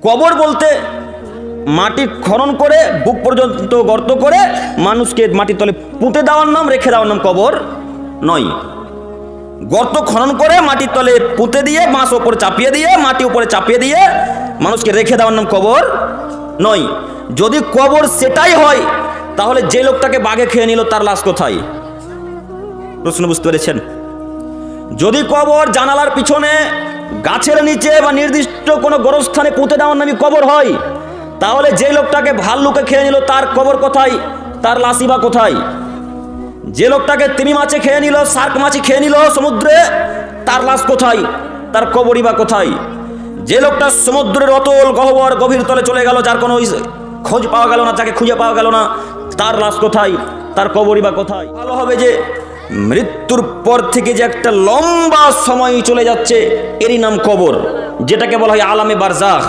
কবর বলতে মাটি খনন করে বুক পর্যন্ত গর্ত করে মানুষকে মাটির তলে পুঁতে দেওয়ার নাম, রেখে দেওয়ার নাম কবর নয়। গর্ত খনন করে মাটির তলে পুঁতে দিয়ে বাঁশ ওপরে চাপিয়ে দিয়ে মাটি উপরে চাপিয়ে দিয়ে মানুষকে রেখে দেওয়ার নাম কবর নয়। যদি কবর সেটাই হয় তাহলে যে লোকটাকে বাঘে খেয়ে নিল তার লাশ কোথায়? প্রশ্ন বুঝতে পেরেছেন? যদি কবর জানালার পিছনে, গাছের নিচে বা নির্দিষ্ট কোনো গোরস্থানে পুঁতে দেওয়ার নামই কবর হয়, তাহলে যে লোকটাকে ভাল্লুকে খেয়ে নিল তার কবর কোথায়? তার লাশই বা কোথায়? যে লোকটাকে তিমি মাছে খেয়ে নিল, শার্ক মাছি খেয়ে নিল সমুদ্রে, তার লাশ কোথায়? তার কবরই বা কোথায়? যে লোকটা সমুদ্রের অতল গহ্বর গভীর তলে চলে গেল, যার কোনো খোঁজ পাওয়া গেল না, যাকে খুঁজে পাওয়া গেল না, তার লাশ কোথায়? তার কবরই বা কোথায়? ভালো হবে যে মৃত্যুর পর থেকে যে একটা লম্বা সময় চলে যাচ্ছে, এরই নাম কবর, যেটাকে বলা হয় আলামে বারজাখ।